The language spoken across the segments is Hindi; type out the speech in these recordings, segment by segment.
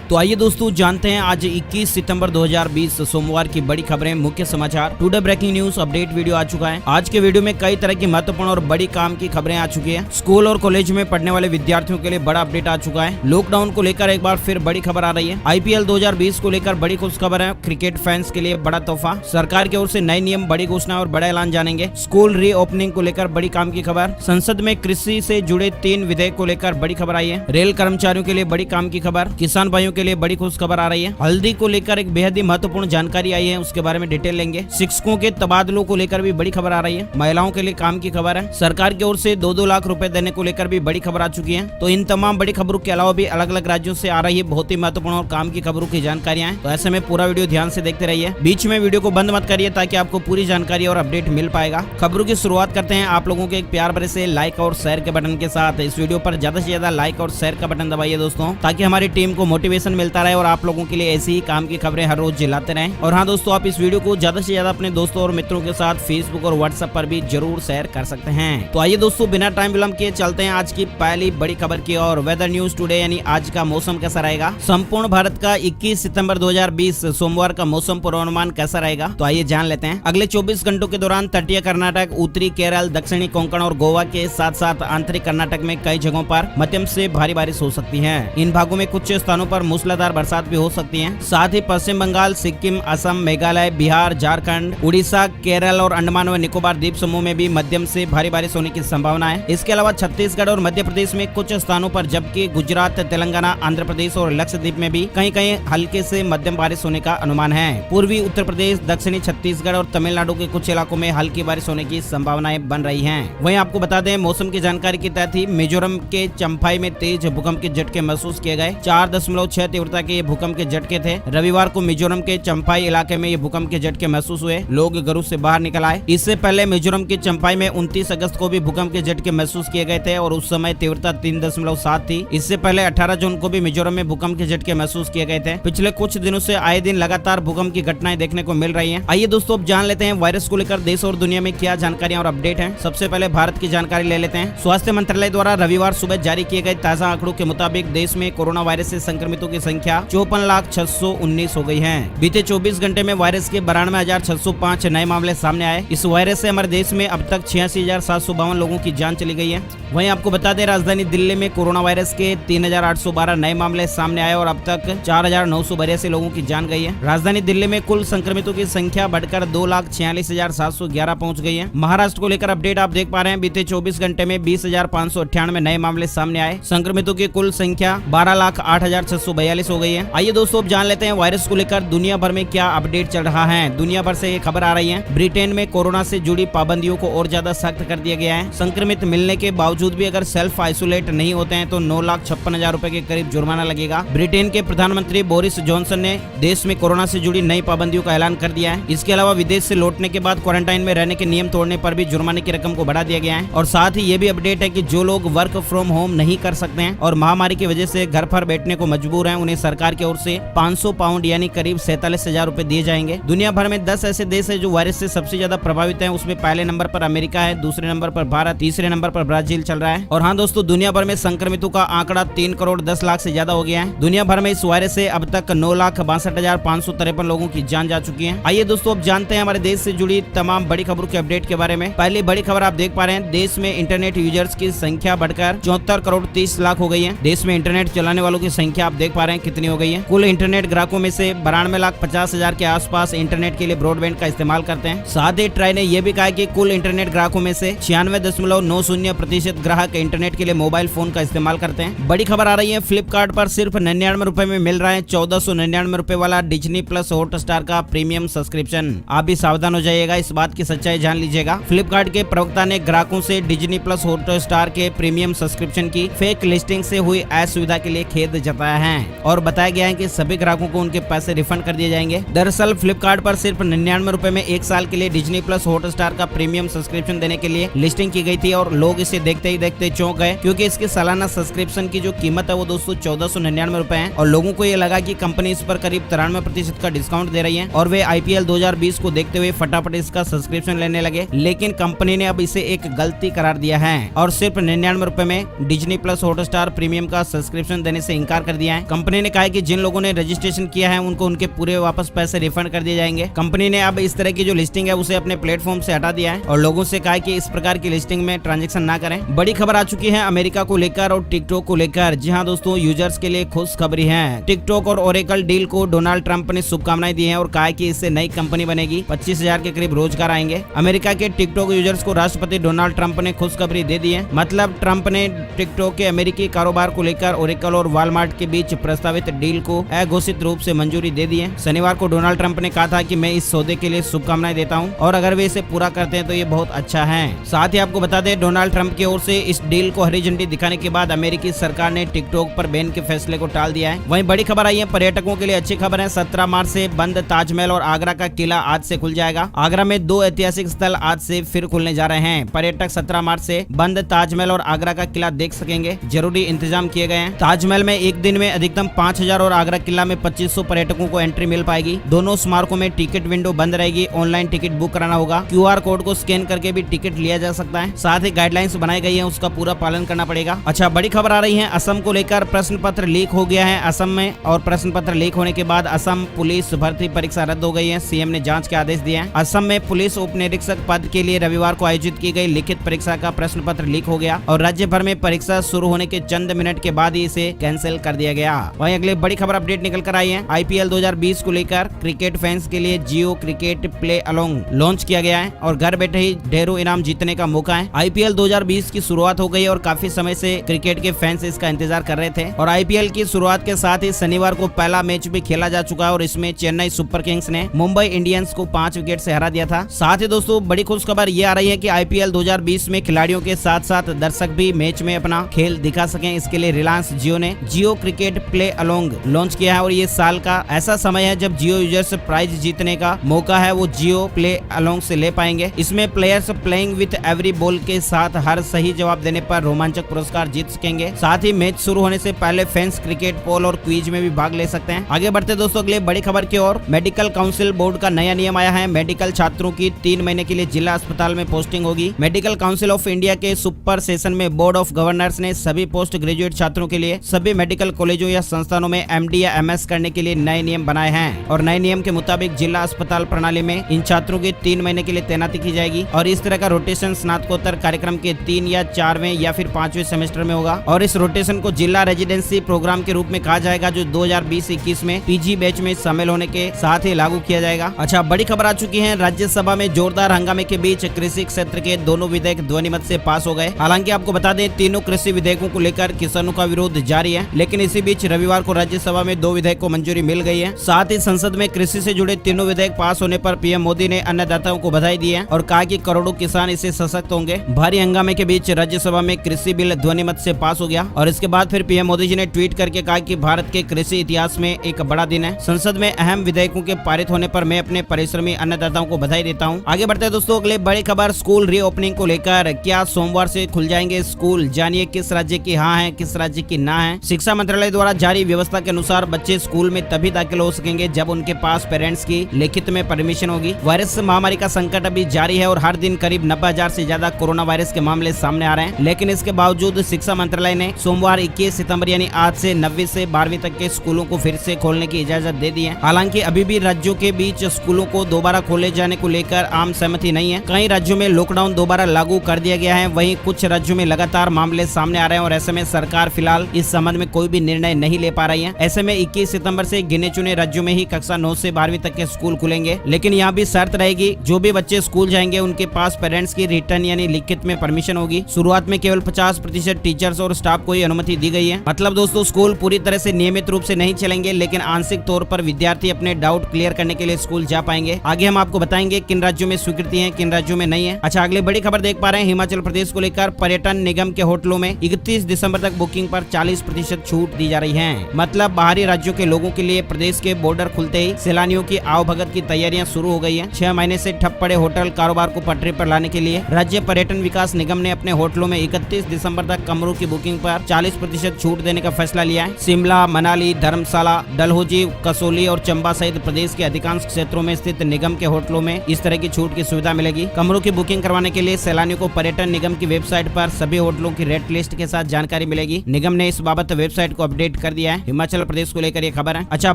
तो आइए दोस्तों जानते हैं आज 21 सितंबर 2020 सोमवार की बड़ी खबरें, मुख्य समाचार। Today breaking news update video आ चुका है। आज के वीडियो में कई तरह की महत्वपूर्ण और बड़ी काम की खबरें आ चुकी है। स्कूल और कॉलेज में पढ़ने वाले विद्यार्थियों के लिए बड़ा अपडेट आ चुका है। लॉकडाउन को लेकर एक बार फिर बड़ी खबर आ रही है। IPL 2020 को लेकर बड़ी खुश खबर है। क्रिकेट फैंस के लिए बड़ा तोहफा, सरकार की ओर से नए नियम, बड़ी घोषणा और बड़ा ऐलान जानेंगे। स्कूल रीओपनिंग को लेकर बड़ी काम की खबर। संसद में कृषि से जुड़े 3 विधेयक को लेकर बड़ी खबर आई है। रेल कर्मचारियों के लिए बड़ी काम की खबर, किसान भाइयों के लिए बड़ी खुश खबर आ रही है। हल्दी को लेकर एक बेहद ही महत्वपूर्ण जानकारी आई है, उसके बारे में डिटेल लेंगे। शिक्षकों के तबादलों को लेकर भी बड़ी खबर आ रही है। महिलाओं के लिए काम की खबर है। सरकार की ओर से 2-2 लाख रुपए देने को लेकर भी बड़ी खबर आ चुकी है। तो इन तमाम बड़ी खबरों के अलावा भी अलग अलग राज्यों से आ रही है बहुत ही महत्वपूर्ण और काम की खबरों की जानकारियां हैं। तो ऐसे में पूरा वीडियो ध्यान से देखते रहिए, बीच में वीडियो को बंद मत करिए ताकि आपको पूरी जानकारी और अपडेट मिल पाएगा। खबरों की शुरुआत करते हैं आप लोगों के एक प्यार भरे से लाइक और शेयर के बटन के साथ। इस वीडियो पर ज्यादा से ज्यादा लाइक और शेयर का बटन दबाइए दोस्तों, ताकि हमारी टीम को मोटिवेशन मिलता रहे और आप लोगों के लिए ऐसी ही काम की खबरें हर रोज लाते रहें। और हाँ दोस्तों, आप इस वीडियो को ज्यादा से ज्यादा अपने दोस्तों और मित्रों के साथ फेसबुक और व्हाट्सएप पर भी जरूर शेयर कर सकते हैं। तो आइए दोस्तों, बिना टाइम विलंब किए चलते हैं आज की पहली बड़ी खबर की और। वेदर न्यूज टुडे यानी आज का मौसम कैसा रहेगा। संपूर्ण भारत का 21 सितंबर 2020 सोमवार का मौसम पूर्वानुमान कैसा रहेगा, तो आइए जान लेते हैं। अगले 24 घंटों के दौरान तटीय कर्नाटक, उत्तरी केरल, दक्षिणी कोंकण और गोवा के साथ साथ आंतरिक कर्नाटक में कई जगहों पर मध्यम से भारी बारिश हो सकती है। इन भागों में कुछ स्थानों पर मूसलाधार बरसात भी हो सकती है। साथ ही पश्चिम बंगाल, सिक्किम, असम, मेघालय, बिहार, झारखंड, उड़ीसा, केरल और अंडमान व निकोबार द्वीप समूह में भी मध्यम से भारी बारिश होने की संभावना है। इसके अलावा छत्तीसगढ़ और मध्य प्रदेश में कुछ स्थानों पर, जबकि गुजरात, तेलंगाना, आंध्र प्रदेश और लक्षद्वीप में भी कहीं कहीं हल्के से मध्यम बारिश होने का अनुमान है। पूर्वी उत्तर प्रदेश, दक्षिणी छत्तीसगढ़ और तमिलनाडु के कुछ इलाकों में हल्की बारिश होने की संभावनाएं बन रही हैं। वहीं आपको बता दें, मौसम की जानकारी के तहत ही मिजोरम के चंफाई में तेज भूकंप के झटके महसूस किए गए। 4.6 तीव्रता के भूकंप के झटके थे। रविवार को मिजोरम के चंफाई इलाके में ये भूकंप के झटके महसूस हुए। लोग घरों से बाहर निकल आए। इससे पहले मिजोरम के चंफाई में 29 अगस्त को भी भूकंप के झटके महसूस किए गए थे और उस समय तीव्रता 3.7 थी। इससे पहले 18 जून को भी मिजोरम में भूकंप के झटके महसूस किए गए थे। पिछले कुछ दिनों से आए दिन लगातार भूकंप की घटनाएं देखने को मिल रही हैं। आइए दोस्तों, अब जान लेते हैं वायरस को लेकर देश और दुनिया में क्या जानकारियां और अपडेट हैं। सबसे पहले भारत की जानकारी ले लेते हैं। स्वास्थ्य मंत्रालय द्वारा रविवार सुबह जारी किए गए ताजा आंकड़ों के मुताबिक देश में कोरोना वायरस से संक्रमितों की संख्या 54,619 हो गई है। बीते 24 घंटे में वायरस के 92,605 नए मामले सामने आए। इस वायरस से हमारे देश में अब तक 86,752 लोगों की जान चली गई है। वहीं आपको बता दें, राजधानी दिल्ली में कोरोना वायरस के 3,812 नए मामले सामने आए और अब तक 4,982 लोगों की जान गई है। राजधानी दिल्ली में कुल संक्रमितों की संख्या बढ़कर 2,46,711 पहुंच गई है। महाराष्ट्र को लेकर अपडेट आप देख पा रहे हैं। बीते 24 घंटे में 20,598 नए मामले सामने आए। संक्रमितों की कुल संख्या 12,08,642 हो गई है। आइए दोस्तों, अब जान लेते हैं वायरस को लेकर दुनिया भर में क्या अपडेट चल रहा है। दुनिया भर से ये खबर आ रही है। ब्रिटेन में कोरोना से जुड़ी पाबंदियों को और ज्यादा सख्त कर दिया गया है। संक्रमित मिलने के बावजूद भी अगर सेल्फ आइसोलेट नहीं होते हैं तो 9,56,000 रुपए के करीब जुर्माना लगेगा। ब्रिटेन के प्रधानमंत्री बोरिस जॉनसन ने देश में कोरोना से जुड़ी नई पाबंदियों का ऐलान कर दिया है। इसके अलावा विदेश से लौटने के बाद क्वारंटाइन में रहने के नियम तोड़ने पर भी जुर्माने की रकम को बढ़ा दिया गया है। और साथ ही ये भी अपडेट है कि जो लोग वर्क फ्रॉम होम नहीं कर सकते हैं और महामारी की वजह से घर पर बैठने को मजबूर हैं, उन्हें सरकार की ओर से 500 पाउंड यानी करीब 47,000 रुपए दिए जाएंगे। दुनिया भर में 10 ऐसे देश है जो वायरस से सबसे ज्यादा प्रभावित हैं। उसमें पहले नंबर पर अमेरिका है, दूसरे नंबर पर भारत, तीसरे नंबर पर ब्राजील चल रहा है। और हाँ दोस्तों, दुनिया भर में संक्रमितों का आंकड़ा 3 करोड़ 10 लाख से ज्यादा हो गया है। दुनिया भर में इस वायरस से अब तक 9,62,553 लोगों की जान जा चुकी है। आइए दोस्तों, अब जानते हैं हमारे देश से जुड़ी तमाम बड़ी खबरों के अपडेट के बारे में। पहली बड़ी खबर आप देख पा रहे हैं। देश में इंटरनेट यूजर्स की संख्या बढ़कर 74 करोड़ 30 लाख हो गई है। देश में इंटरनेट चलाने वालों की संख्या आप देख पा रहे हैं कितनी हो गई है। कुल इंटरनेट ग्राहकों में से 92,50,000 के आसपास इंटरनेट के लिए ब्रॉडबैंड का इस्तेमाल करते हैं। साथ ही ट्राई ने यह भी कहा कि कुल इंटरनेट ग्राहकों में से 96.90% ग्राहक इंटरनेट के लिए मोबाइल फोन का इस्तेमाल करते हैं। बड़ी खबर आ रही है, फ्लिपकार्ट पर सिर्फ 99 रुपए में मिल रहा है 1499 रुपए वाला डिज्नी प्लस हॉटस्टार का प्रीमियम सब्सक्रिप्शन। आप भी सावधान हो जाइएगा, इस बात की सच्चाई जान लीजिएगा। फ्लिपकार्ट के प्रवक्ता ने ग्राहकों से डिज्नी प्लस हॉटस्टार के प्रीमियम सब्सक्रिप्शन की फेक लिस्टिंग से हुई असुविधा के लिए खेद जताया है और बताया गया है कि सभी ग्राहकों को उनके पैसे रिफंड कर दिए जाएंगे। दरअसल फ्लिपकार्ट पर सिर्फ 99 रुपए में 1 साल के लिए डिज्नी प्लस हॉटस्टार का प्रीमियम सब्सक्रिप्शन देने के लिए लिस्टिंग की गई थी और लोग इसे देखते ही देखते चौंक गए, क्योंकि इसके सालाना सब्सक्रिप्शन की जो कीमत है वो दोस्तों 1499 रुपए है। और लोगों को ये लगा कि कंपनी इस पर करीब 93% का डिस्काउंट दे रही है और वे IPL 2020 को देखते हुए फटाफट इसका सब्सक्रिप्शन लेने लगे। लेकिन कंपनी ने अब इसे एक गलती करार दिया है और सिर्फ 99 रुपए में डिज्नी प्लस हॉटस्टार प्रीमियम का सब्सक्रिप्शन देने से इनकार कर दिया है। कंपनी ने कहा है कि जिन लोगों ने रजिस्ट्रेशन किया है उनको उनके पूरे वापस पैसे रिफंड कर दिए जाएंगे। कंपनी ने अब इस तरह की जो लिस्टिंग है उसे अपने प्लेटफॉर्म से हटा दिया है और लोगों से कहा है कि इस प्रकार की लिस्टिंग में ट्रांजेक्शन ना करें। बड़ी खबर आ चुकी है अमेरिका को लेकर और टिकटॉक को लेकर। जी हाँ दोस्तों, यूजर्स के लिए खुशखबरी है। टिकटॉक और ओरेकल डील को डोनाल्ड ट्रंप ने शुभकामनाएं दी हैं और कहा है कि इससे नई कंपनी बनेगी, 25,000 के करीब रोजगार आएंगे। अमेरिका के टिकटॉक यूजर्स को राष्ट्रपति डोनाल्ड ट्रंप ने खुशखबरी दे दी है। मतलब ट्रंप ने टिकटॉक के अमेरिकी कारोबार को लेकर ओरेकल और वॉलमार्ट के बीच प्रस्तावित डील को अघोषित रूप से मंजूरी दे दी है। शनिवार को डोनाल्ड ट्रंप ने कहा था कि मैं इस सौदे के लिए शुभकामनाएं देता हूं और अगर वे इसे पूरा करते हैं तो ये बहुत अच्छा है। साथ ही आपको बता दें, डोनाल्ड ट्रंप की ओर से इस डील को हरी झंडी दिखाने के बाद अमेरिकी सरकार ने टिकटॉक पर बैन के फैसले को टाल दिया है। वहीं बड़ी खबर आई है पर्यटकों के लिए अच्छी खबर है। 17 मार्च से बंद ताजमहल और आगरा का किला आज से खुल जाएगा। आगरा में 2 ऐतिहासिक स्थल आज से फिर खुलने जा रहे हैं। पर्यटक 17 मार्च से बंद ताजमहल और आगरा का किला देख सकेंगे। जरूरी इंतजाम किए गए हैं। ताजमहल में एक दिन में अधिकतम 5,000 और आगरा किला में 2500 पर्यटकों को एंट्री मिल पाएगी। दोनों स्मारकों में टिकट विंडो बंद रहेगी। ऑनलाइन टिकट बुक कराना होगा। QR कोड को स्कैन करके भी टिकट लिया जा सकता है। साथ ही गाइडलाइंस बनाई गई है, उसका पूरा पालन करना पड़ेगा। अच्छा, बड़ी खबर आ रही है असम को लेकर। प्रश्न पत्र लीक हो गया है असम में और प्रश्न पत्र लीक होने के बाद असम पुलिस भर्ती परीक्षा रद्द हो गई है। सीएम ने जांच के आदेश दिए हैं। असम में पुलिस उप निरीक्षक पद के लिए रविवार को आयोजित की गई लिखित परीक्षा का प्रश्न पत्र लीक हो गया और राज्य भर में परीक्षा शुरू होने के चंद मिनट के बाद ही इसे कैंसिल कर दिया गया। वहीं अगले बड़ी खबर अपडेट निकल कर आई है। IPL 2020 को लेकर क्रिकेट फैंस के लिए जियो क्रिकेट प्ले अलोंग लॉन्च किया गया है और घर बैठे ही ढेरों इनाम जीतने का मौका है। IPL 2020 की शुरुआत हो गई और काफी समय से क्रिकेट के फैंस इसका इंतजार कर रहे थे और IPL की शुरुआत के साथ ही शनिवार को पहला मैच भी खेला जा चुका है और इसमें चेन्नई सुपर किंग्स ने मुंबई इंडियंस को 5 विकेट से हरा दिया था। साथ ही दोस्तों बड़ी खुशखबर ये आ रही है कि IPL 2020 में खिलाड़ियों के साथ साथ दर्शक भी मैच में अपना खेल दिखा सकें। इसके लिए रिलायंस जियो ने जियो क्रिकेट प्ले अलोंग लॉन्च किया है और ये साल का ऐसा समय है जब जियो यूजर्स प्राइज जीतने का मौका है वो जियो प्ले अलोंग से ले पाएंगे। इसमें players playing with every ball के साथ हर सही जवाब देने पर रोमांचक पुरस्कार जीत सकेंगे। साथ ही मैच शुरू होने से पहले फैंस क्रिकेट पोल और क्विज में भी भाग ले सकते हैं। आगे बढ़ते दोस्तों अगले बड़ी खबर की ओर। मेडिकल काउंसिल बोर्ड का नया नियम आया है। मेडिकल छात्रों की 3 महीने के लिए जिला अस्पताल में पोस्टिंग होगी। मेडिकल काउंसिल ऑफ इंडिया के सुपर सेशन में बोर्ड ऑफ गवर्नर्स ने सभी पोस्ट ग्रेजुएट छात्रों के लिए सभी मेडिकल कॉलेजों या संस्थानों में MD या MS करने के लिए नए नियम बनाए हैं और नए नियम के मुताबिक जिला अस्पताल प्रणाली में इन छात्रों की 3 महीने के लिए तैनाती की जाएगी और इस तरह का रोटेशन स्नातकोत्तर कार्यक्रम के 3 या 4वें या फिर 5वें सेमेस्टर में होगा और इस रोटेशन को जिला रेजिडेंसी प्रोग्राम के रूप में कहा जाएगा जो 2020-21 में PG बैच में शामिल होने के साथ ही लागू किया जाएगा। अच्छा, बड़ी खबर आ चुकी है। राज्यसभा में जोरदार हंगामे के बीच कृषि क्षेत्र के दोनों विधेयक ध्वनिमत से पास हो गए। हालांकि आपको बता दें तीनों कृषि विधेयकों को लेकर किसानों का विरोध जारी है, लेकिन इसी बीच रविवार को राज्यसभा में 2 विधेयक को मंजूरी मिल गई है। साथ ही संसद में कृषि से जुड़े तीनों विधेयक पास होने पर PM मोदी ने अन्नदाताओं को बधाई दी है और कहा कि करोड़ों किसान इससे सशक्त होंगे। भारी हंगामे के बीच राज्यसभा में कृषि बिल ध्वनिमत से पास हो गया और इसके बाद फिर PM मोदी जी ने ट्वीट करके कहा कि भारत के कृषि इतिहास में एक बड़ा दिन है। संसद में अहम विधेयकों के पारित होने पर मैं अपने परिश्रमी अन्नदाताओं को बधाई देता हूं। आगे बढ़ते हैं दोस्तों अगले बड़ी खबर स्कूल रीओपनिंग को लेकर। क्या सोमवार से खुल जाएंगे स्कूल? जानिए किस राज्य की हाँ है, किस राज्य की ना है। शिक्षा मंत्रालय द्वारा जारी व्यवस्था के अनुसार बच्चे स्कूल में तभी दाखिल हो सकेंगे जब उनके पास पेरेंट्स की लिखित में परमिशन होगी। वायरस महामारी का संकट अभी जारी है और हर दिन करीब 90,000 से ज्यादा कोरोना वायरस के मामले सामने आ रहे हैं, लेकिन इसके बावजूद शिक्षा मंत्रालय ने सोमवार 21 सितंबर यानी आज से 9वीं से 12वीं तक के स्कूलों को फिर से खोलने की इजाजत दे दी है। हालांकि अभी भी राज्यों के बीच स्कूलों को दोबारा खोले जाने को लेकर आम सहमति नहीं है। कई राज्यों में लॉकडाउन दोबारा लागू कर दिया गया है, वहीं कुछ राज्यों में लगातार मामले सामने आ रहे हैं और ऐसे में सरकार फिलहाल इस संबंध में कोई भी निर्णय नहीं ले पा रही है। ऐसे में 21 सितंबर से गिने चुने राज्यों में ही कक्षा 9 से 12वीं तक के स्कूल खुलेंगे, लेकिन यहाँ भी शर्त रहेगी जो भी बच्चे स्कूल जाएंगे उनके पास पेरेंट्स की रिटर्न यानी लिखित में परमिशन होगी। शुरुआत में केवल 50% टीचर्स और स्टाफ को ही अनुमति दी गई है। मतलब दोस्तों स्कूल पूरी तरह से नियमित रूप से नहीं चलेंगे, लेकिन आंशिक तौर पर विद्यार्थी अपने डाउट क्लियर करने के लिए स्कूल जा पाएंगे। आगे हम आपको बताएंगे किन राज्यों में स्वीकृति है, किन राज्यों में नहीं है। अच्छा, अगले बड़ी खबर देख पा रहे हैं हिमाचल प्रदेश को लेकर। पर्यटन निगम के होटलों में 31 दिसंबर तक बुकिंग पर 40% छूट दी जा रही है। मतलब बाहरी राज्यों के लोगों के लिए प्रदेश के बॉर्डर खुलते ही सैलानियों की आवभगत की तैयारियां शुरू हो गई है। 6 महीने से ठप पड़े होटल कारोबार को पटरी पर लाने के लिए राज्य पर्यटन विकास निगम ने अपने होटलों में 31 दिसंबर तक कमरों की बुकिंग पर 40% छूट देने का फैसला लिया है। शिमला, मनाली, धर्मशाला, डलहौजी, कसौली और चंबा सहित प्रदेश के अधिकांश क्षेत्रों में स्थित निगम के होटलों में इस तरह की छूट की सुविधा मिलेगी। कमरों की बुकिंग करवाने के लिए सैलानियों को पर्यटन निगम की वेबसाइट पर सभी होटलों की रेट लिस्ट के साथ जानकारी मिलेगी। निगम ने इस बाबत वेबसाइट को अपडेट कर कर दिया है। हिमाचल प्रदेश को लेकर ये खबर है। अच्छा,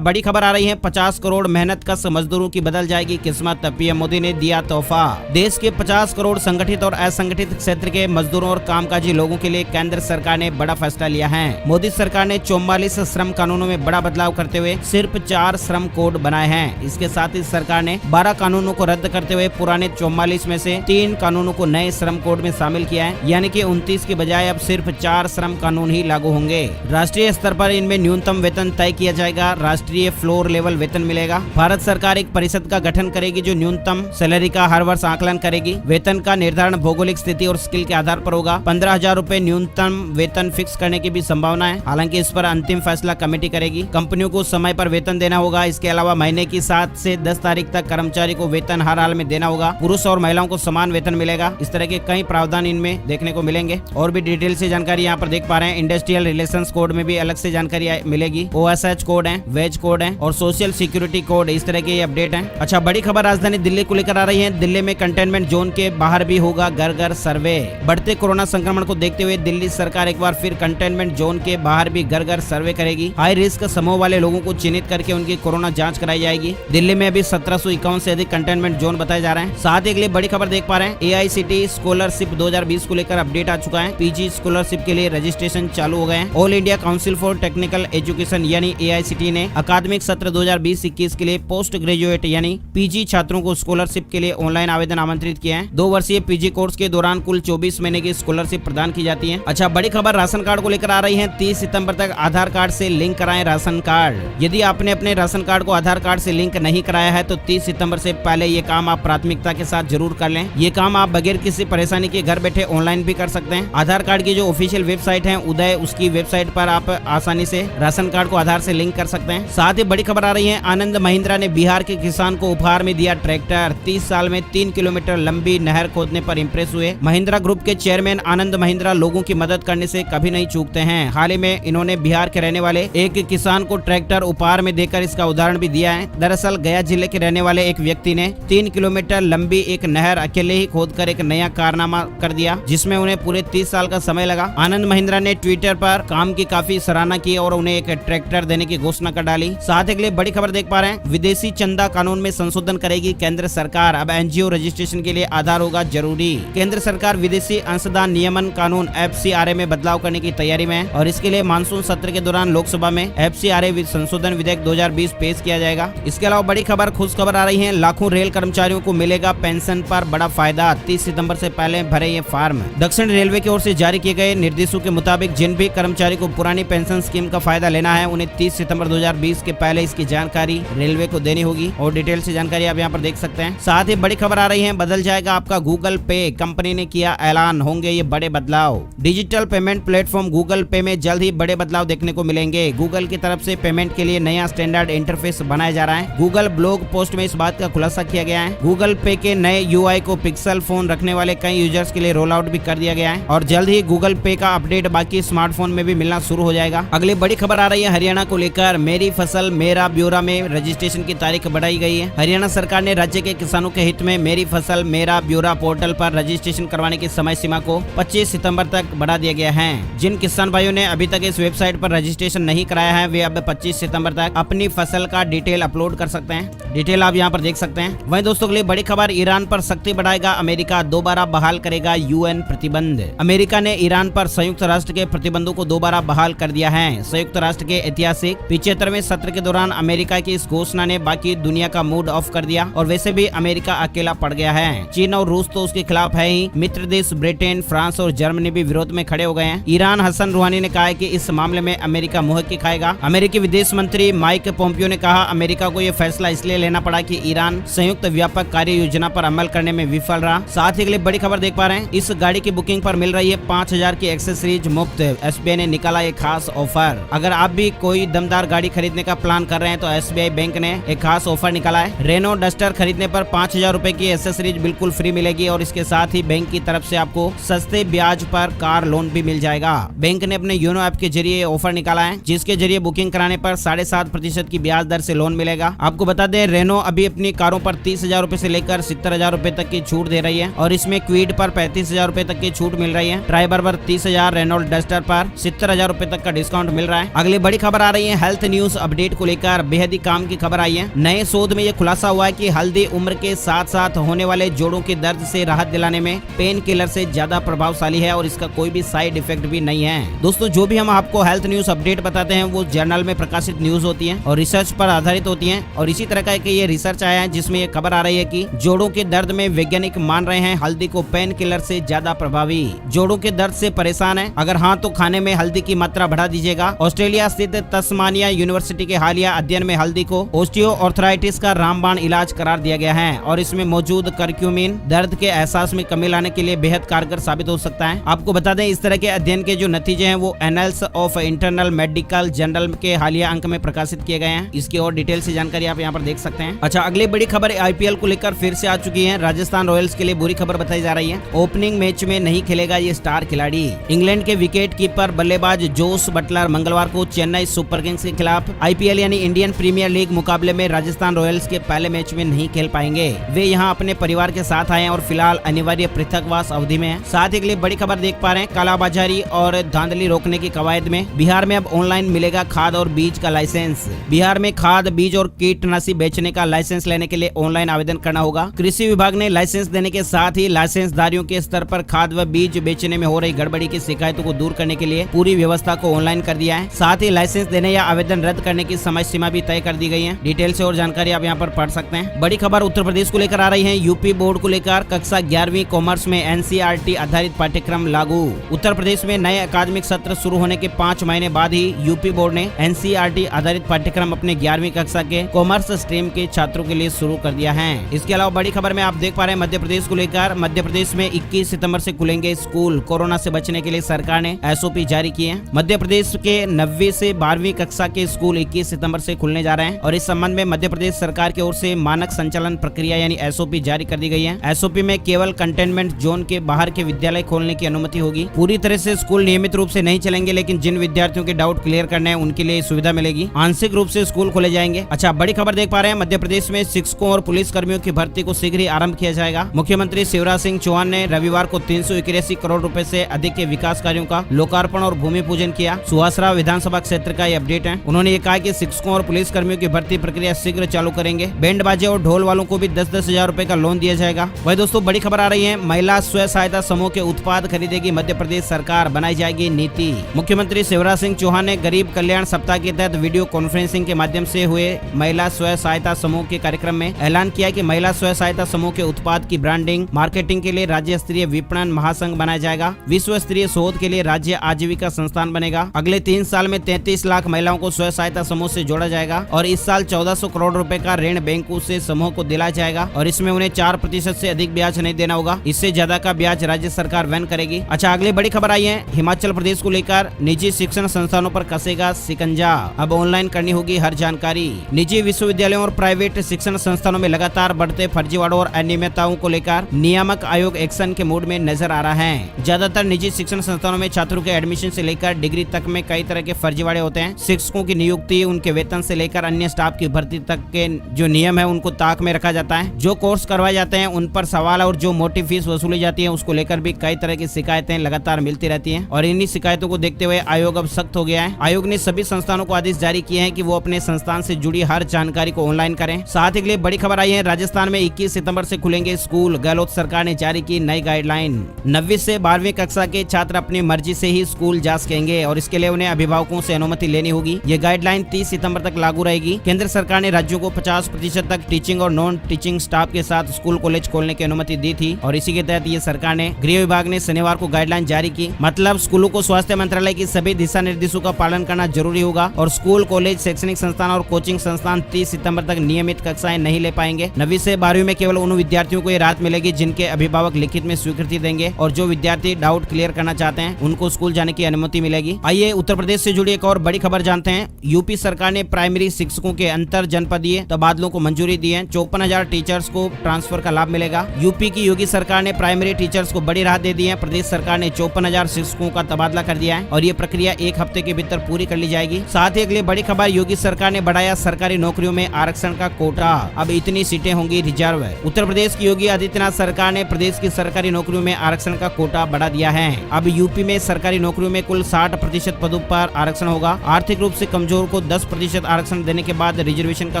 बड़ी खबर आ रही है, 50 करोड़ मेहनत कश मजदूरों की बदल जाएगी किस्मत, पीएम मोदी ने दिया तोहफा। देश के 50 करोड़ संगठित और असंगठित क्षेत्र के मजदूरों और कामकाजी लोगों के लिए केंद्र सरकार ने बड़ा फैसला लिया है। मोदी सरकार ने 44 श्रम कानूनों में बड़ा बदलाव करते हुए सिर्फ 4 श्रम कोड बनाए हैं। इसके साथ ही सरकार ने 12 कानूनों को रद्द करते हुए पुराने 44 में से 3 कानूनों को नए श्रम कोड में शामिल किया है, यानी कि 29 के बजाय अब सिर्फ 4 श्रम कानून ही लागू होंगे। राष्ट्रीय स्तर पर इनमें न्यूनतम वेतन तय किया जाएगा, राष्ट्रीय फ्लोर लेवल वेतन मिलेगा। भारत सरकार एक परिषद का गठन करेगी जो न्यूनतम सैलरी का हर वर्ष आकलन करेगी। वेतन का निर्धारण भौगोलिक स्थिति और स्किल के आधार पर होगा। 15,000 रूपए न्यूनतम वेतन फिक्स करने की भी संभावना है, हालांकि इस पर अंतिम फैसला कमेटी करेगी। कंपनियों को समय पर वेतन देना होगा। इसके अलावा महीने की 7 से 10 तारीख तक कर्मचारी को वेतन हर हाल में देना होगा। पुरुष और महिलाओं को समान वेतन मिलेगा। इस तरह के कई प्रावधान इनमें देखने को मिलेंगे। और भी डिटेल से जानकारी यहाँ पर देख पा रहे हैं। इंडस्ट्रियल रिलेशंस कोड में भी अलग से जानकारी मिलेगी। OSH कोड है, वेज कोड है और सोशल सिक्योरिटी कोड, इस तरह के अपडेट है। अच्छा, बड़ी खबर राजधानी दिल्ली को लेकर आ रही है। दिल्ली में कंटेनमेंट जोन के बाहर भी होगा घर घर सर्वे। बढ़ते कोरोना संक्रमण को देखते हुए दिल्ली सरकार एक बार फिर कंटेनमेंट जोन के बाहर भी घर घर सर्वे करेगी। हाई रिस्क समूह वाले लोगों को चिन्हित करके उनकी कोरोना जांच कराई जाएगी। दिल्ली में अभी 1751 से अधिक कंटेनमेंट जोन बताए जा रहे हैं। साथ ही अगली बड़ी खबर देख पा रहे हैं, AICTE स्कॉलरशिप 2020 को लेकर अपडेट आ चुका है। PG स्कॉलरशिप के लिए रजिस्ट्रेशन चालू हो गए हैं। All India council for technical education यानी AICTE ने अकादमिक सत्र 2020-21 के लिए पोस्ट ग्रेजुएट यानी PG छात्रों को स्कॉलरशिप के लिए ऑनलाइन आवेदन आमंत्रित किया है। 2 वर्षीय PG कोर्स के दौरान कुल 24 महीने की स्कॉलरशिप प्रदान की जाती है। अच्छा, बड़ी खबर राशन कार्ड को लेकर आ रही है। 30 सितंबर तक आधार कार्ड से लिंक कराएं राशन कार्ड। यदि आपने अपने राशन कार्ड को आधार कार्ड से लिंक नहीं कराया है तो 30 सितंबर से पहले ये काम आप प्राथमिकता के साथ जरूर कर लें। ये काम आप बगैर किसी परेशानी के घर बैठे ऑनलाइन भी कर सकते हैं। आधार कार्ड की जो ऑफिशियल वेबसाइट है उदय, उसकी वेबसाइट पर आप आसानी से राशन कार्ड को आधार से लिंक कर सकते हैं। साथ ही बड़ी खबर आ रही है, आनंद महिंद्रा ने बिहार के किसान को उपहार में दिया ट्रैक्टर। 30 साल में 3 किलोमीटर लंबी नहर खोदने पर इंप्रेस हुए। महिंद्रा ग्रुप के चेयरमैन आनंद महिंद्रा लोगों की मदद करने से कभी नहीं चूकते हैं। हाल ही में इन्होंने बिहार के रहने वाले एक किसान को ट्रैक्टर उपहार में देकर इसका उदाहरण भी दिया है। दरअसल गया जिले के रहने वाले एक व्यक्ति ने 3 किलोमीटर लंबी एक नहर अकेले ही खोदकर एक नया कारनामा कर दिया, जिसमें उन्हें पूरे 30 साल का समय लगा। आनंद महिंद्रा ने ट्विटर पर काम की काफी सराहना की और उन्हें एक ट्रैक्टर देने की घोषणा कर डाली। साथ ही बड़ी खबर देख पा रहे हैं, विदेशी चंदा कानून में संशोधन करेगी केंद्र सरकार। अब NGO रजिस्ट्रेशन के लिए आधार होगा जरूरी। केंद्र सरकार विदेशी अंशदान नियमन कानून FCRA में बदलाव करने की तैयारी में है और इसके लिए मानसून सत्र के दौरान लोकसभा में FCRA संशोधन विधेयक 2020 पेश किया जाएगा। इसके अलावा बड़ी खबर, खुश खबर आ रही है, लाखों रेल कर्मचारियों को मिलेगा पेंशन पर बड़ा फायदा। 30 सितंबर से पहले भरे ये फॉर्म। दक्षिण रेलवे की ओर से जारी किए गए निर्देशों के मुताबिक जिन भी कर्मचारी को पुरानी पेंशन स्कीम का फायदा लेना है उन्हें 30 सितंबर 2020 के पहले इसकी जानकारी रेलवे को देनी होगी और डिटेल से जानकारी आप यहाँ पर देख सकते हैं। साथ ही बड़ी खबर आ रही है, बदल जाएगा आपका गूगल पे। कंपनी ने किया ऐलान, होंगे ये बड़े बदलाव। डिजिटल पेमेंट प्लेटफॉर्म गूगल पे में जल्द ही बड़े बदलाव देखने को मिलेंगे। गूगल की तरफ से पेमेंट के लिए नया स्टैंडर्ड इंटरफेस बनाया जा रहा है। गूगल ब्लॉग पोस्ट में इस बात का खुलासा किया गया है। गूगल पे के नए UI को पिक्सल फोन रखने वाले कई यूजर्स के लिए रोल आउट भी कर दिया गया है और जल्द ही गूगल पे का अपडेट बाकी स्मार्टफोन में भी मिलना शुरू हो जाएगा। अगली बड़ी खबर आ रही है, हरियाणा को लेकर। मेरी फसल मेरा ब्यौरा में रजिस्ट्रेशन की तारीख बढ़ाई गई है। हरियाणा सरकार ने राज्य के किसानों के हित में मेरी फसल मेरा ब्यौरा पोर्टल पर रजिस्ट्रेशन करवाने की समय सीमा को 25 सितंबर तक बढ़ा दिया गया है। जिन किसान भाइयों ने अभी तक इस वेबसाइट पर रजिस्ट्रेशन नहीं कराया है वे अब 25 सितंबर तक अपनी फसल का डिटेल अपलोड कर सकते हैं। डिटेल आप यहाँ पर देख सकते हैं। वहीं दोस्तों के लिए बड़ी खबर, ईरान पर सख्ती बढ़ाएगा अमेरिका, दोबारा बहाल करेगा UN प्रतिबंध। अमेरिका ने ईरान पर संयुक्त राष्ट्र के प्रतिबंधों को दोबारा बहाल कर दिया है। संयुक्त राष्ट्र के ऐतिहासिक 75वें सत्र के दौरान अमेरिका की इस घोषणा ने बाकी दुनिया का मूड ऑफ कर दिया और वैसे भी अमेरिका अकेला पड़ गया है। चीन और रूस तो उसके खिलाफ है ही, मित्र देश ब्रिटेन, फ्रांस और जर्मनी भी विरोध में खड़े हो गए हैं। ईरान हसन रूहानी ने कहा है कि इस मामले में अमेरिका मुंह की खाएगा। अमेरिकी विदेश मंत्री माइक पोम्पियो ने कहा, अमेरिका को यह फैसला इसलिए लेना पड़ा कि ईरान संयुक्त व्यापक कार्य योजना पर अमल करने में विफल रहा। साथ ही बड़ी खबर देख पा रहे हैं, इस गाड़ी की बुकिंग पर मिल रही है 5000 की एक्सेसरीज मुफ्त। SBI ने निकाला एक खास ऑफर। अगर आप भी कोई दमदार गाड़ी खरीदने का प्लान कर रहे हैं तो SBI बैंक ने एक खास ऑफर निकाला है। रेनो डस्टर खरीदने पर 5000 रूपए की एक्सेसरीज बिल्कुल फ्री मिलेगी और इसके साथ ही बैंक की तरफ से आपको सस्ते ब्याज पर कार लोन भी मिल जाएगा। बैंक ने अपने योनो ऐप के जरिए ऑफर निकाला है जिसके जरिए बुकिंग कराने पर 7.5% की ब्याज दर से लोन मिलेगा। आपको बता दें, रेनो अभी अपनी कारों पर 30,000 रूपए से लेकर 70,000 रूपए तक की छूट दे रही है और इसमें क्विड पर 35,000 रूपए तक की छूट मिल रही है। ट्राइबर पर 30,000, रेनॉल्ट डस्टर पर 70,000 रूपए तक का डिस्काउंट मिल मिल रहा है। अगली बड़ी खबर आ रही है हेल्थ न्यूज अपडेट को लेकर, बेहद ही काम की खबर आई है। नए शोध में ये खुलासा हुआ है कि हल्दी उम्र के साथ साथ होने वाले जोड़ों के दर्द से राहत दिलाने में पेन किलर से ज्यादा प्रभावशाली है और इसका कोई भी साइड इफेक्ट भी नहीं है। दोस्तों, जो भी हम आपको हेल्थ न्यूज अपडेट बताते हैं वो जर्नल में प्रकाशित न्यूज होती है और रिसर्च पर आधारित होती है। और इसी तरह का ये रिसर्च आया है जिसमें ये खबर आ रही है कि जोड़ों के दर्द में वैज्ञानिक मान रहे हैं हल्दी को पेन किलर से ज्यादा प्रभावी। जोड़ों के दर्द से परेशान है? अगर हाँ तो खाने में हल्दी की मात्रा बढ़ा दीजिएगा। ऑस्ट्रेलिया स्थित तस्मानिया यूनिवर्सिटी के हालिया अध्ययन में हल्दी को ऑस्टियोआर्थराइटिस का रामबाण इलाज करार दिया गया है और इसमें मौजूद करक्यूमिन दर्द के एहसास में कमी लाने के लिए बेहद कारगर साबित हो सकता है। आपको बता दें, इस तरह के अध्ययन के जो नतीजे हैं वो annuls of internal medical journal के हालिया अंक में प्रकाशित किए गए हैं। इसकी और डिटेल से जानकारी आप यहाँ पर देख सकते हैं। अच्छा, अगली बड़ी खबर आईपीएल को लेकर फिर से आ चुकी है। राजस्थान रॉयल्स के लिए बुरी खबर बताई जा रही है। ओपनिंग मैच में नहीं खेलेगा ये स्टार खिलाड़ी। इंग्लैंड के विकेट कीपर बल्लेबाज जोस बटलर मंगलवार को चेन्नई सुपर किंग्स के खिलाफ आईपीएल यानी इंडियन प्रीमियर लीग मुकाबले में राजस्थान रॉयल्स के पहले मैच में नहीं खेल पाएंगे। वे यहाँ अपने परिवार के साथ आए और फिलहाल अनिवार्य पृथकवास अवधि में है। साथ ही अगली बड़ी खबर देख पा रहे हैं, कालाबाजारी और धांधली रोकने की कवायद में बिहार में अब ऑनलाइन मिलेगा खाद और बीज का लाइसेंस। बिहार में खाद, बीज और कीटनाशी बेचने का लाइसेंस लेने के लिए ऑनलाइन आवेदन करना होगा। कृषि विभाग ने लाइसेंस देने के साथ ही लाइसेंसधारियों के स्तर पर खाद व बीज बेचने में हो रही गड़बड़ी की शिकायतों को दूर करने के लिए पूरी व्यवस्था को ऑनलाइन कर दिया है। साथ ही लाइसेंस देने या आवेदन रद्द करने की समय सीमा भी तय कर दी गई है। डिटेल से और जानकारी आप यहाँ पर पढ़ सकते हैं। बड़ी खबर उत्तर प्रदेश को लेकर आ रही है। यूपी बोर्ड को लेकर कक्षा 11वीं कॉमर्स में एनसीईआरटी आधारित पाठ्यक्रम लागू। उत्तर प्रदेश में नए अकादमिक सत्र शुरू होने के 5 महीने बाद ही यूपी बोर्ड ने एनसीईआरटी आधारित पाठ्यक्रम अपने 11वीं कक्षा के कॉमर्स स्ट्रीम के छात्रों के लिए शुरू कर दिया है। इसके अलावा बड़ी खबर में आप देख पा रहे हैं मध्य प्रदेश को लेकर। मध्य प्रदेश में 21 सितंबर से खुलेंगे स्कूल। कोरोना से बचने के लिए सरकार ने एसओपी जारी किए हैं। मध्य प्रदेश के 9वीं से 12वीं कक्षा के स्कूल 21 सितंबर से खुलने जा रहे हैं और इस संबंध में मध्य प्रदेश सरकार की ओर से मानक संचालन प्रक्रिया यानी एसओपी जारी कर दी गई है। एसओपी में केवल कंटेनमेंट जोन के बाहर के विद्यालय खोलने की अनुमति होगी। पूरी तरह से स्कूल नियमित रूप से नहीं चलेंगे, लेकिन जिन विद्यार्थियों के डाउट क्लियर करने हैं उनके लिए सुविधा मिलेगी। आंशिक रूप से स्कूल खोले जाएंगे। अच्छा, बड़ी खबर देख पा रहे हैं, मध्य प्रदेश में शिक्षकों और पुलिस कर्मियों की भर्ती को शीघ्र ही आरंभ किया जाएगा। मुख्यमंत्री शिवराज सिंह चौहान ने रविवार को 381 करोड़ रुपए से अधिक के विकास कार्यों का लोकार्पण और भूमि पूजन किया। सुहासरा विधानसभा क्षेत्र का ये अपडेट है। उन्होंने ये कहा कि शिक्षकों और पुलिस कर्मियों की भर्ती प्रक्रिया शीघ्र चालू करेंगे। बैंड बाजे और ढोल वालों को भी 10-10 हजार रुपए का लोन दिया जाएगा। वही दोस्तों, बड़ी खबर आ रही है, महिला स्व सहायता समूह के उत्पाद खरीदेगी मध्य प्रदेश सरकार, बनाई जाएगी नीति। मुख्यमंत्री शिवराज सिंह चौहान ने गरीब कल्याण सप्ताह के तहत वीडियो कॉन्फ्रेंसिंग के माध्यम से हुए महिला स्व सहायता समूह के कार्यक्रम में ऐलान किया कि महिला स्व सहायता समूह के उत्पाद की ब्रांडिंग मार्केटिंग के लिए राज्य स्तरीय विपणन महासंघ बनाया जाएगा। विश्व स्तरीय शोध के लिए राज्य आजीविका संस्थान बनेगा। अगले 3 साल में 33 लाख महिलाओं को स्व सहायता समूह से जोड़ा जाएगा और इस साल 1400 करोड़ रुपए का ऋण बैंकों से समूह को दिलाया जाएगा और इसमें उन्हें 4% से अधिक ब्याज नहीं देना होगा। इससे ज्यादा का ब्याज राज्य सरकार वहन करेगी। अच्छा, अगली बड़ी खबर आई है, हिमाचल प्रदेश को लेकर निजी शिक्षण संस्थानों पर कसेगा शिकंजा। अब ऑनलाइन करनी होगी हर जानकारी। निजी विश्वविद्यालयों और प्राइवेट शिक्षण संस्थानों में लगातार बढ़ते फर्जीवाड़ों और अनियमितताओं को लेकर नियामक आयोग एक्शन के मूड में नजर आ रहा है। ज्यादातर निजी शिक्षण संस्थानों में छात्रों के एडमिशन से लेकर डिग्री तक में कई तरह के फर्जीवाड़े होते हैं। शिक्षकों की नियुक्ति, उनके वेतन से लेकर अन्य स्टाफ की भर्ती तक के जो नियम है उनको ताक में रखा जाता है। जो कोर्स करवाए जाते हैं उन पर सवाल और जो मोटी फीस वसूली जाती है उसको लेकर भी कई तरह की शिकायतें लगातार मिलती रहती हैं और इन्हीं शिकायतों को देखते हुए आयोग अब सख्त हो गया है। आयोग ने सभी संस्थानों को आदेश जारी किए हैं कि वो अपने संस्थान से जुड़ी हर जानकारी को ऑनलाइन करें। साथ ही के लिए बड़ी खबर आई है, राजस्थान में 21 सितंबर से खुलेंगे स्कूल। गहलोत सरकार ने जारी की नई गाइडलाइन। 9वीं से 12वीं कक्षा के छात्र अपनी मर्जी से ही स्कूल जा सकेंगे और इसके लिए उन्हें अभिभावकों से अनुमति लेनी होगी। ये गाइडलाइन 30 सितंबर तक लागू रहेगी। केंद्र सरकार ने राज्यों को 50% तक टीचिंग और नॉन टीचिंग स्टाफ के साथ स्कूल कॉलेज खोलने की अनुमति दी थी और इसी के तहत ये सरकार ने गृह विभाग ने शनिवार को गाइडलाइन जारी की। मतलब स्कूलों को स्वास्थ्य मंत्रालय की सभी दिशा निर्देशों का पालन करना जरूरी होगा और स्कूल, कॉलेज, शैक्षणिक संस्थान और कोचिंग संस्थान 30 सितंबर तक नियमित कक्षाएं नहीं ले पाएंगे। 9वीं से 12वीं में केवल उन विद्यार्थियों को ये राहत मिलेगी जिनके अभिभावक लिखित में स्वीकृति देंगे और जो विद्यार्थी डाउट क्लियर करना चाहते हैं उनको स्कूल जाने की अनुमति मिलेगी। आइए उत्तर प्रदेश से जुड़ी एक और बड़ी खबर जानते हैं। यूपी सरकार ने प्राइमरी शिक्षकों के अंतर जनपदीय तबादलों को मंजूरी दी है। 54,000 टीचर्स को ट्रांसफर का लाभ मिलेगा। यूपी की योगी सरकार ने प्राइमरी टीचर्स को बड़ी राहत दे दी है। प्रदेश सरकार ने 54,000 शिक्षकों का तबादला कर दिया है और ये प्रक्रिया 1 हफ्ते के भीतर पूरी कर ली जाएगी। साथ ही अगली बड़ी खबर, योगी सरकार ने बढ़ाया सरकारी नौकरियों में आरक्षण का कोटा। अब इतनी सीटें होंगी रिजर्व। उत्तर प्रदेश की योगी आदित्यनाथ सरकार ने प्रदेश की सरकारी नौकरियों में आरक्षण का कोटा बढ़ा दिया है। अब यूपी में सरकारी नौकरियों में कुल 60% पदों पर आरक्षण होगा। आर्थिक रूप से कमजोर को 10% आरक्षण देने के बाद रिजर्वेशन का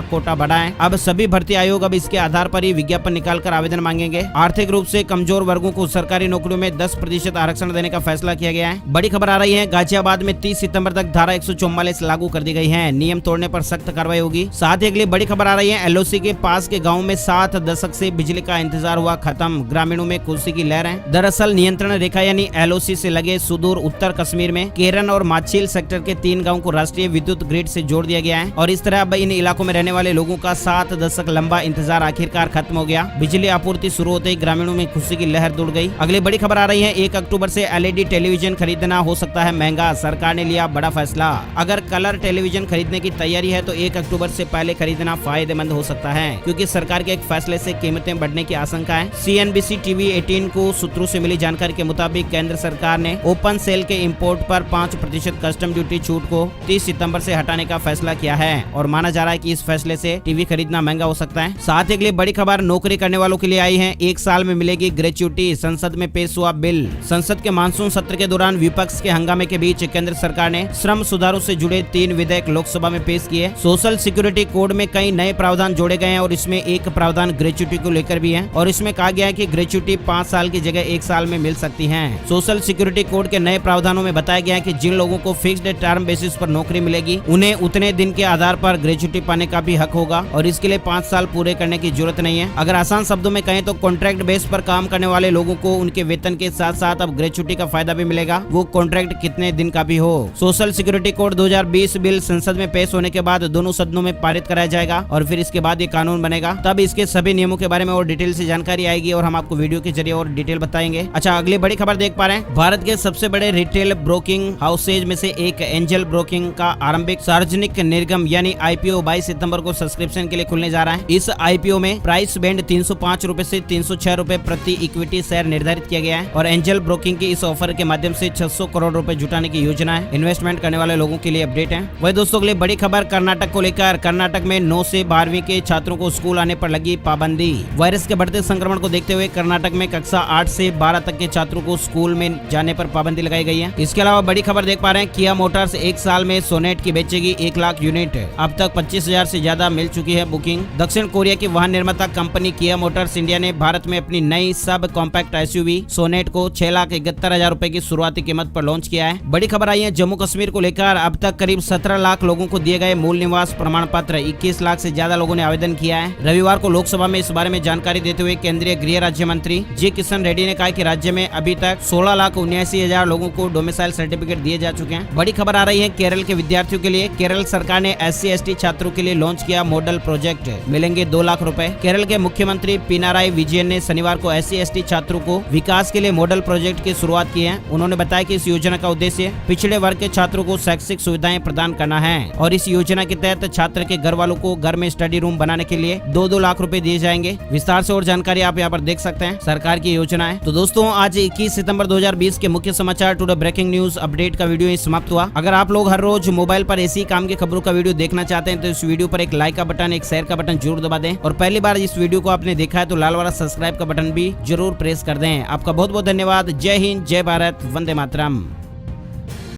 कोटा बढ़ा है। अब सभी भर्ती आयोग अब इसके आधार पर ही विज्ञापन निकालकर आवेदन मांगेंगे। आर्थिक रूप से कमजोर वर्गों को सरकारी नौकरियों में 10% आरक्षण देने का फैसला किया गया है। बड़ी खबर आ रही है, गाजियाबाद में 30 सितंबर तक धारा 144 लागू कर दी गई है। नियम तोड़ने पर सख्त कार्रवाई होगी। साथ ही अगली बड़ी खबर आ रही है, एलओसी के पास के गाँव में 7 दशक से बिजली का इंतजार हुआ खत्म। ग्रामीणों में खुशी की लहर है। दरअसल नियंत्रण रेखा यानी एलओसी से लगे सुदूर उत्तर कश्मीर में केरन और माछिल सेक्टर के 3 गाँव को राष्ट्रीय विद्युत ग्रिड से जोड़ दिया गया है और इस तरह अब इन इलाकों में रहने वाले लोगों का 7 दशक लंबा इंतजार आखिरकार खत्म हो गया। बिजली आपूर्ति शुरू होते ही ग्रामीणों में खुशी की लहर दौड़ गई। अगली बड़ी खबर आ रही है, 1 अक्टूबर से एलईडी टेलीविजन खरीदना हो सकता है महंगा। सरकार ने लिया बड़ा फैसला। अगर कलर टेलीविजन खरीदने की तैयारी है तो 1 अक्टूबर से पहले खरीदना फायदेमंद हो सकता है, क्योंकि सरकार के एक फैसले से कीमतें बढ़ने की आशंका है। CNBC TV 18 को सूत्रों से मिली जानकारी के मुताबिक केंद्र सरकार ने ओपन सेल के इंपोर्ट पर 5% कस्टम ड्यूटी छूट को 30 सितंबर से हटाने का फैसला किया है और माना जा रहा है कि इस फैसले से टीवी खरीदना महंगा हो सकता है। साथ ही अगली बड़ी खबर नौकरी करने वालों के लिए आई है। 1 साल में मिलेगी ग्रेच्युटी। संसद में पेश हुआ बिल। संसद के मानसून सत्र के दौरान विपक्ष के हंगामे के बीच केंद्र सरकार ने श्रम सुधारों से जुड़े 3 विधेयक लोकसभा में पेश किए। सोशल सिक्योरिटी कोड में कई नए प्रावधान जोड़े गए हैं और इसमें एक प्रावधान ग्रेच्युटी को लेकर भी है और इसमें कहा गया है कि ग्रेच्युटी 5 साल की जगह 1 साल में मिल सकती है। सोशल सिक्योरिटी कोड के नए प्रावधानों में बताया गया है कि जिन लोगों को फिक्स्ड टर्म बेसिस पर नौकरी मिलेगी उन्हें उतने दिन के आधार पर ग्रेच्युटी पाने का भी हक होगा और इसके लिए 5 साल पूरे करने की जरूरत नहीं है। अगर आसान शब्दों में कहें तो कॉन्ट्रैक्ट बेस पर काम करने वाले लोगों को उनके वेतन के साथ साथ अब ग्रेच्युटी का फायदा भी मिलेगा, वो कॉन्ट्रैक्ट कितने दिन का भी हो। सोशल सिक्योरिटी कोड 2020 बिल संसद में पेश होने के बाद दोनों सदनों में पारित कराया जाएगा और फिर इसके बाद ये कानून बनेगा। तब इसके सभी नियमों के बारे में और डिटेल से जानकारी आएगी और हम आपको वीडियो के जरिए और डिटेल बताएंगे। अच्छा, अगली बड़ी खबर देख पा रहे हैं, भारत के सबसे बड़े रिटेल ब्रोकिंग हाउसेज में से एक एंजल ब्रोकिंग का आरंभिक सार्वजनिक निर्गम यानी IPO 22 सितंबर को सब्सक्रिप्शन के लिए खुलने जा रहा है। इस IPO में प्राइस बैंड 305 रुपए से 306 रुपए प्रति इक्विटी शेयर निर्धारित किया गया है और एंजल ब्रोकिंग की इस ऑफर के माध्यम से 600 करोड़ रुपए जुटाने की योजना है। इन्वेस्टमेंट करने वाले लोगों के लिए अपडेट है। वही दोस्तों अगली बड़ी खबर कर्नाटक को लेकर, कर्नाटक में 9 से 12वीं के छात्रों को स्कूल आने पर लगी पाबंदी। वायरस के बढ़ते संक्रमण को देखते हुए कर्नाटक में कक्षा 8 से 12 तक के छात्रों को स्कूल में जाने पर पाबंदी लगाई गई है। इसके अलावा बड़ी खबर देख पा रहे हैं, किया मोटर्स 1 साल में सोनेट की बेचेगी 1 लाख यूनिट। अब तक 25,000 से ज्यादा मिल चुकी है बुकिंग। दक्षिण कोरिया की वाहन निर्माता कंपनी किया मोटर्स इंडिया ने भारत में अपनी नई सब कॉम्पैक्ट SUV सोनेट को 6,71,000 रुपए की शुरुआती कीमत पर लॉन्च किया है। बड़ी खबर आई है जम्मू कश्मीर को लेकर, अब तक करीब 17 लाख लोगों को दिए गए मूल निवास प्रमाण पत्र। 21 लाख से ज्यादा लोगों ने आवेदन किया है। रविवार को लोकसभा में इस बारे में जानकारी देते हुए केंद्रीय गृह राज्य मंत्री जी किशन रेड्डी ने कहा कि राज्य में अभी तक 16,79,000 लोगों को डोमिसाइल सर्टिफिकेट दिए जा चुके हैं। बड़ी खबर आ रही है केरल के विद्यार्थियों के लिए, केरल सरकार ने SC/ST छात्रों के लिए लॉन्च किया मॉडल प्रोजेक्ट, मिलेंगे 2 लाख रुपए। केरल के मुख्यमंत्री पिनाराई विजयन ने शनिवार को SC/ST छात्रों को विकास के लिए मॉडल प्रोजेक्ट की शुरुआत की है। उन्होंने बताया कि इस योजना का उद्देश्य पिछड़े वर्ग के छात्रों को शैक्षिक सुविधाएं प्रदान करना है और इस योजना के तहत छात्र के घर वालों को घर में स्टडी रूम बनाने के लिए 2-2 लाख रुपए दिए जाएंगे। विस्तार से और जानकारी आप यहाँ पर देख सकते हैं, सरकार की योजना है। तो दोस्तों आज 21 सितंबर 2020 के मुख्य समाचार टुडे ब्रेकिंग न्यूज अपडेट का वीडियो समाप्त हुआ। अगर आप लोग हर रोज मोबाइल पर ऐसी काम की खबरों का वीडियो देखना चाहते हैं तो इस वीडियो पर एक लाइक का बटन, एक शेयर का बटन जरूर दबा दें और पहली बार इस वीडियो को आपने देखा है तो लाल वाला सब्सक्राइब का बटन भी जरूर प्रेस कर दें। आपका बहुत बहुत धन्यवाद। जय हिंद, जय भारत, वंदे मातरम।